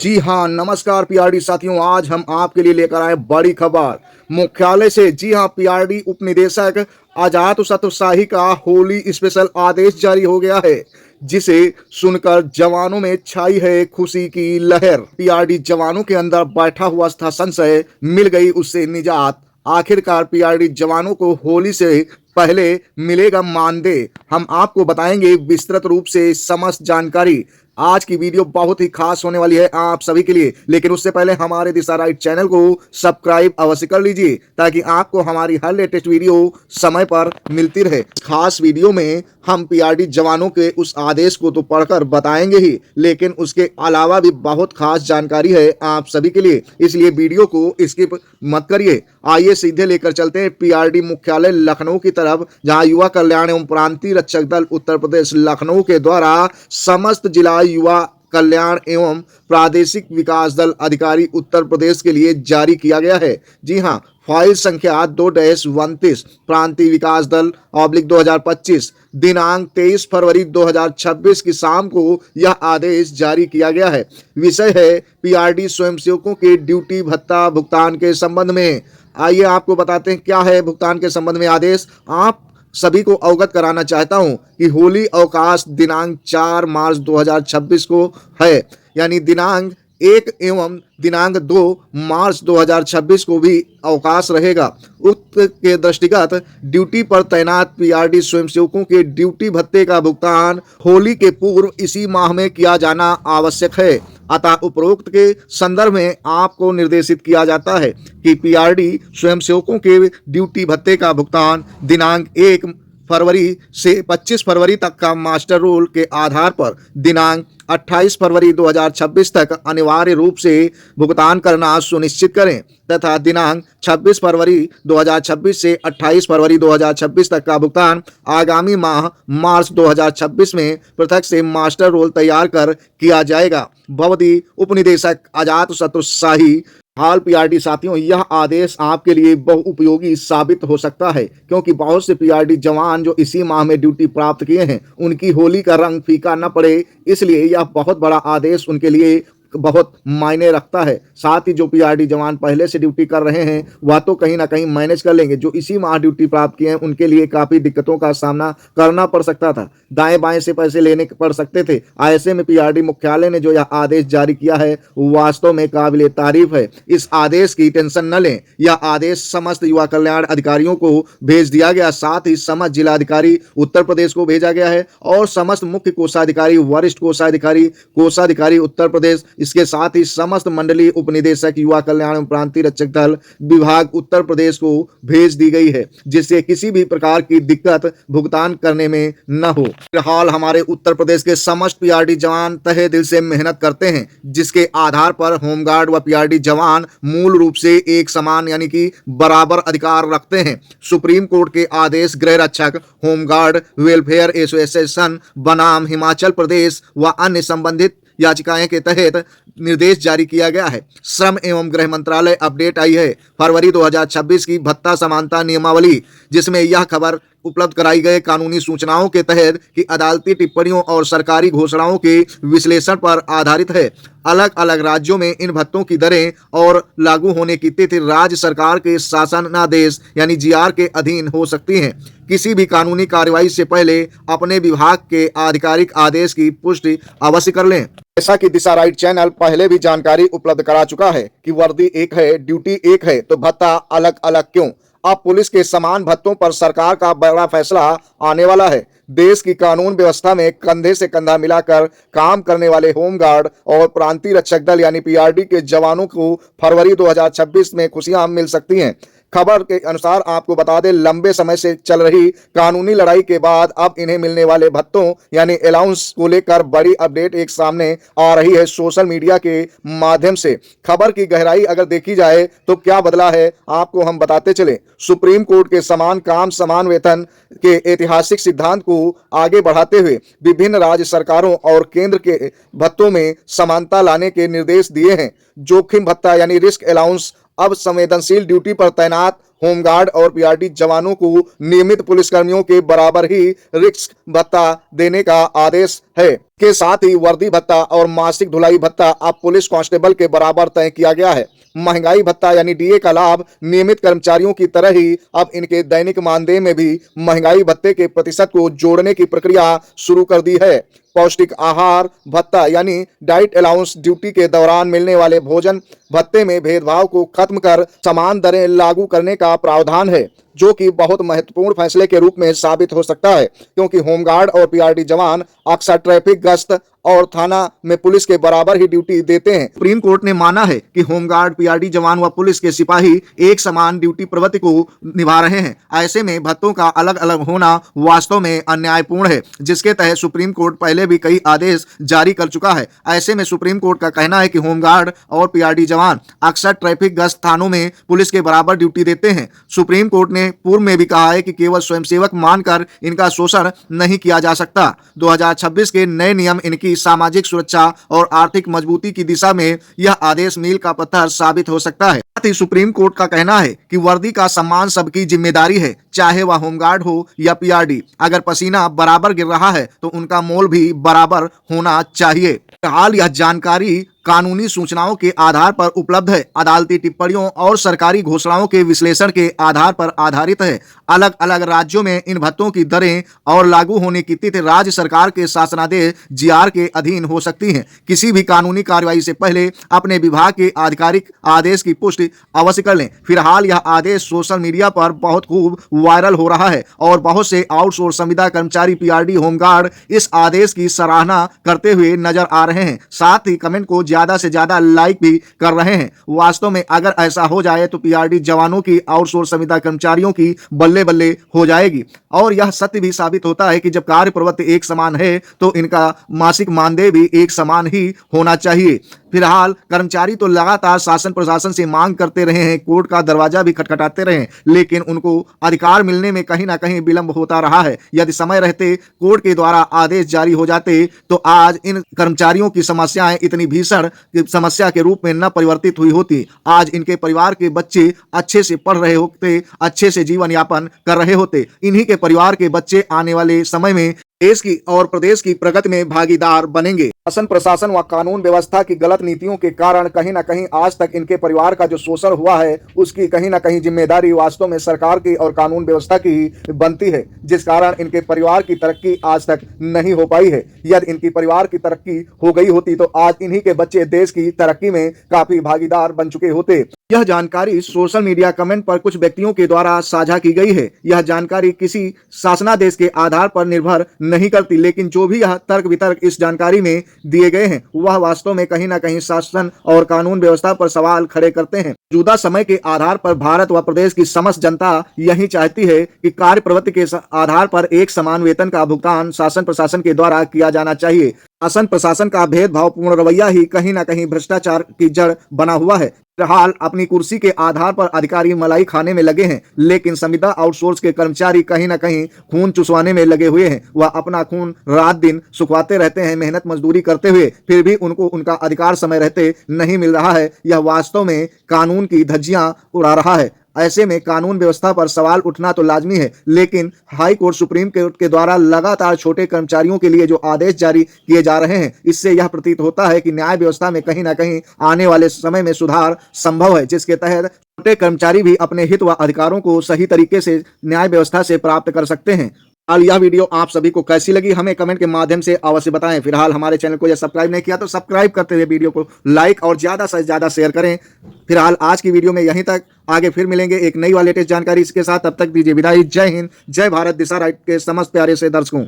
जी हाँ, नमस्कार पीआरडी साथियों। आज हम आपके लिए लेकर आए बड़ी खबर मुख्यालय से। जी हाँ, पीआरडी उप निदेशक अजात शत्रशाही का होली स्पेशल आदेश जारी हो गया है, जिसे सुनकर जवानों में छाई है खुशी की लहर। पीआरडी जवानों के अंदर बैठा हुआ था संशय, मिल गई उससे निजात। आखिरकार पीआरडी जवानों को होली से पहले मिलेगा मानदेय। हम आपको बताएंगे विस्तृत रूप से समस्त जानकारी। आज की वीडियो बहुत ही खास होने वाली है आप सभी के लिए, लेकिन उससे पहले हमारे दिशा राइट चैनल को सब्सक्राइब अवश्य कर लीजिए, ताकि आपको हमारी हर लेटेस्ट वीडियो समय पर मिलती रहे। खास वीडियो में हम पीआरडी जवानों के उस आदेश को तो पढ़कर बताएंगे ही, लेकिन उसके अलावा भी बहुत खास जानकारी है आप सभी के लिए, इसलिए वीडियो को स्किप मत करिए। आइए सीधे लेकर चलते हैं पीआरडी मुख्यालय लखनऊ की तरफ, जहां युवा कल्याण एवं प्रांतीय रक्षक दल उत्तर प्रदेश लखनऊ के द्वारा समस्त जिला युवा कल्याण एवं प्रादेशिक विकास दल अधिकारी उत्तर प्रदेश के लिए जारी किया गया है। जी हां, फाइल संख्या 2-29 प्रांतीय विकास दल /2025 दिनांक 23 फरवरी 2026 की शाम को यह आदेश जारी किया गया है। विषय है पीआरडी स्वयंसेवकों के ड्यूटी भत्ता भुगतान के संबंध में। आइए आपको बताते हैं क्या है भुगतान के संबंध में आदेश। आप सभी को अवगत कराना चाहता हूं कि होली अवकाश दिनांक 4 मार्च 2026 को है, यानी दिनांक 1 एवं दिनांक 2 मार्च 2026 को भी अवकाश रहेगा। उक्त के दृष्टिगत ड्यूटी पर तैनात पीआरडी स्वयंसेवकों के ड्यूटी भत्ते का भुगतान होली के पूर्व इसी माह में किया जाना आवश्यक है। अतः उपरोक्त के संदर्भ में आपको निर्देशित किया जाता है कि पीआरडी स्वयंसेवकों के ड्यूटी भत्ते का भुगतान दिनांक 1 फरवरी से 25 फरवरी तक का मास्टर रोल के आधार पर दिनांक 28 फरवरी 2026 तक अनिवार्य रूप से भुगतान करना सुनिश्चित करें, तथा दिनांक 26 फरवरी 2026 से 28 फरवरी 2026 तक का भुगतान आगामी माह मार्च 2026 में पृथक से मास्टर रोल तैयार कर किया जाएगा। भवदी उपनिदेशक अजात शत्रशाही। हाल पीआरडी साथियों, यह आदेश आपके लिए बहुउपयोगी साबित हो सकता है, क्योंकि बहुत से पीआरडी जवान जो इसी माह में ड्यूटी प्राप्त किए हैं, उनकी होली का रंग फीका न पड़े, इसलिए यह बहुत बड़ा आदेश उनके लिए बहुत मायने रखता है। साथ ही जो पीआरडी जवान पहले से ड्यूटी कर रहे हैं वह तो कहीं ना कहीं मैनेज कर लेंगे, जो इसी माह ड्यूटी प्राप्त किए हैं उनके लिए काफी दिक्कतों का सामना करना पड़ सकता था, दाएं बाएं से पैसे लेने पड़ सकते थे। ऐसे में पीआरडी मुख्यालय ने जो यह आदेश जारी किया है वास्तव में काबिले तारीफ है। इस आदेश की टेंशन न लें, यह आदेश समस्त युवा कल्याण अधिकारियों को भेज दिया गया, साथ ही समस्त जिलाधिकारी उत्तर प्रदेश को भेजा गया है और समस्त मुख्य कोषाधिकारी, वरिष्ठ कोषाधिकारी उत्तर प्रदेश, इसके साथ ही समस्त मंडलीय उपनिदेशक युवा कल्याण एवं प्रांतीय रक्षक दल विभाग उत्तर प्रदेश को भेज दी गई है, जिससे किसी भी प्रकार की दिक्कत भुगतान करने में न हो। फिलहाल हमारे उत्तर प्रदेश के समस्त पीआरडी जवान तहे दिल से मेहनत करते हैं, जिसके आधार पर होमगार्ड व पीआरडी जवान मूल रूप से एक समान यानी कि बराबर अधिकार रखते हैं। सुप्रीम कोर्ट के आदेश गृह रक्षक होमगार्ड वेलफेयर एसोसिएशन बनाम हिमाचल प्रदेश व अन्य संबंधित याचिकाएं के तहत निर्देश जारी किया गया है। श्रम एवं गृह मंत्रालय अपडेट आई है फरवरी 2026 की भत्ता समानता नियमावली, जिसमें यह खबर उपलब्ध कराई गए कानूनी सूचनाओं के तहत कि अदालती टिप्पणियों और सरकारी घोषणाओं के विश्लेषण पर आधारित है। अलग अलग राज्यों में इन भत्तों की दरें और लागू होने की तिथि राज्य सरकार के शासनादेश यानी जीआर के अधीन हो सकती हैं। किसी भी कानूनी कार्रवाई से पहले अपने विभाग के आधिकारिक आदेश की पुष्टि अवश्य कर लें। जैसा कि दिशा राइट चैनल पहले भी जानकारी उपलब्ध करा चुका है कि वर्दी एक है, ड्यूटी एक है, तो भत्ता अलग अलग क्यों। अब पुलिस के समान भत्तों पर सरकार का बड़ा फैसला आने वाला है। देश की कानून व्यवस्था में कंधे से कंधा मिलाकर काम करने वाले होमगार्ड और प्रांतीय रक्षक दल यानी पीआरडी के जवानों को फरवरी 2026 में खुशियां मिल सकती हैं। खबर के अनुसार आपको बता दें, लंबे समय से चल रही कानूनी लड़ाई के बाद अब इन्हें मिलने वाले भत्तों यानी अलाउंस को लेकर बड़ी अपडेट एक सामने आ रही है सोशल मीडिया के माध्यम से। खबर की गहराई अगर देखी जाए तो क्या बदला है आपको हम बताते चले। सुप्रीम कोर्ट के समान काम समान वेतन के ऐतिहासिक सिद्धांत को आगे बढ़ाते हुए विभिन्न राज्य सरकारों और केंद्र के भत्तों में समानता लाने के निर्देश दिए हैं। जोखिम भत्ता यानी रिस्क अलाउंस अब संवेदनशील ड्यूटी पर तैनात होमगार्ड और पीआरडी जवानों को नियमित पुलिसकर्मियों के बराबर ही रिस्क भत्ता देने का आदेश है। के साथ ही वर्दी भत्ता और मासिक ढुलाई भत्ता अब पुलिस कांस्टेबल के बराबर तय किया गया है। महंगाई भत्ता यानी डीए का लाभ नियमित कर्मचारियों की तरह ही अब इनके दैनिक मानदेय में भी महंगाई भत्ते के प्रतिशत को जोड़ने की प्रक्रिया शुरू कर दी है। पौष्टिक आहार भत्ता यानी डाइट अलाउंस ड्यूटी के दौरान मिलने वाले भोजन भत्ते में भेदभाव को खत्म कर समान दरें लागू करने का प्रावधान है, जो कि बहुत महत्वपूर्ण फैसले के रूप में साबित हो सकता है, क्योंकि होमगार्ड और पीआरडी जवान अक्सर ट्रैफिक गश्त और थाना में पुलिस के बराबर ही ड्यूटी देते हैं। सुप्रीम कोर्ट ने माना है कि होमगार्ड, पीआरडी जवान व पुलिस के सिपाही एक समान ड्यूटी प्रवृत्ति को निभा रहे हैं। ऐसे में भत्तों का अलग अलग होना वास्तव में अन्यायपूर्ण है, जिसके तहत सुप्रीम कोर्ट पहले भी कई आदेश जारी कर चुका है। ऐसे में सुप्रीम कोर्ट का कहना है कि होमगार्ड और पीआरडी जवान अक्सर ट्रैफिक गश्त थानों में पुलिस के बराबर ड्यूटी देते हैं। सुप्रीम कोर्ट ने पूर्व में भी कहा है कि केवल स्वयंसेवक मानकर इनका शोषण नहीं किया जा सकता। 2026 के नए नियम इनकी सामाजिक सुरक्षा और आर्थिक मजबूती की दिशा में यह आदेश मील का पत्थर साबित हो सकता है। साथ ही सुप्रीम कोर्ट का कहना है कि वर्दी का सम्मान सबकी जिम्मेदारी है, चाहे वह होमगार्ड हो या पीआरडी। अगर पसीना बराबर गिर रहा है तो उनका मोल भी बराबर होना चाहिए। हाल यह जानकारी कानूनी सूचनाओं के आधार पर उपलब्ध है, अदालती टिप्पणियों और सरकारी घोषणाओं के विश्लेषण के आधार पर आधारित है। अलग अलग राज्यों में इन भत्तों की दरें और लागू होने की तिथि राज्य सरकार के शासनादेश जीआर के अधीन हो सकती है। किसी भी कानूनी कार्रवाई से पहले अपने विभाग के आधिकारिक आदेश की पुष्टि अवश्य कर लें। फिलहाल यह आदेश सोशल मीडिया पर बहुत खूब वायरल हो रहा है और बहुत से आउटसोर्स संविदा कर्मचारी, पीआरडी, होमगार्ड इस आदेश की सराहना करते हुए नजर आ रहे हैं। साथ ही कमेंट को ज्यादा से ज्यादा लाइक भी कर रहे हैं। वास्तव में अगर ऐसा हो जाए तो पीआरडी जवानों की आउटसोर्स संविदा कर्मचारियों की बल्ले बल्ले हो जाएगी। और यह सत्य भी साबित होता है कि जब कार्य प्रवृत्ति एक समान है तो इनका मासिक मानदेय भी एक समान ही होना चाहिए। फिलहाल कर्मचारी तो लगातार शासन प्रशासन से मांग करते रहे हैं, कोर्ट का दरवाजा भी खटखटाते रहे, लेकिन उनको अधिकार मिलने में कहीं ना कहीं विलंब होता रहा है। यदि समय रहते कोर्ट के द्वारा आदेश जारी हो जाते तो आज इन कर्मचारियों की समस्याएं इतनी भीषण समस्या के रूप में न परिवर्तित हुई होती। आज इनके परिवार के बच्चे अच्छे से पढ़ रहे होते, अच्छे से जीवन यापन कर रहे होते। इन्हीं के परिवार के बच्चे आने वाले समय में देश की और प्रदेश की प्रगति में भागीदार बनेंगे। शासन प्रशासन व कानून व्यवस्था की गलत नीतियों के कारण कहीं न कहीं आज तक इनके परिवार का जो शोषण हुआ है उसकी कहीं न कहीं जिम्मेदारी वास्तव में सरकार की और कानून व्यवस्था की ही बनती है, जिस कारण इनके परिवार की तरक्की आज तक नहीं हो पाई है। यदि इनकी परिवार की तरक्की हो गई होती तो आज इन्हीं के बच्चे देश की तरक्की में काफी भागीदार बन चुके होते। यह जानकारी सोशल मीडिया कमेंट पर कुछ व्यक्तियों के द्वारा साझा की गई है। यह जानकारी किसी शासनादेश के आधार पर निर्भर नहीं करती, लेकिन जो भी यह तर्क वितर्क इस जानकारी में दिए गए हैं वह वास्तव में कहीं ना कहीं शासन और कानून व्यवस्था पर सवाल खड़े करते हैं। मौजूदा समय के आधार पर भारत व प्रदेश की समस्त जनता यही चाहती है कि कार्य प्रवृत्ति के आधार पर एक समान वेतन का भुगतान शासन प्रशासन के द्वारा किया जाना चाहिए। शासन प्रशासन का भेदभावपूर्ण रवैया ही कहीं ना कहीं भ्रष्टाचार की जड़ बना हुआ है। फिलहाल अपनी कुर्सी के आधार पर अधिकारी मलाई खाने में लगे हैं, लेकिन संविदा आउटसोर्स के कर्मचारी कहीं ना कहीं खून चुसवाने में लगे हुए हैं। वह अपना खून रात दिन सुखवाते रहते हैं, मेहनत मजदूरी करते हुए, फिर भी उनको उनका अधिकार समय रहते नहीं मिल रहा है। यह वास्तव में कानून की धज्जियां उड़ा रहा है। ऐसे में कानून व्यवस्था पर सवाल उठना तो लाजमी है, लेकिन हाई कोर्ट, सुप्रीम कोर्ट के द्वारा लगातार छोटे कर्मचारियों के लिए जो आदेश जारी किए जा रहे हैं, इससे यह प्रतीत होता है कि न्याय व्यवस्था में कहीं ना कहीं आने वाले समय में सुधार संभव है, जिसके तहत छोटे कर्मचारी भी अपने हित व अधिकारों को सही तरीके से न्याय व्यवस्था से प्राप्त कर सकते हैं। यह वीडियो आप सभी को कैसी लगी हमें कमेंट के माध्यम से अवश्य बताएं। फिलहाल हमारे चैनल को सब्सक्राइब नहीं किया तो सब्सक्राइब करते हुए वीडियो को लाइक और ज्यादा से ज्यादा शेयर करें। फिलहाल आज की वीडियो में यहीं तक, आगे फिर मिलेंगे एक नई व लेटेस्ट जानकारी के साथ। तब तक दीजिए विदाई। जय हिंद, जय भारत। दिशा राइट के समस्त प्यारे से दर्शकों।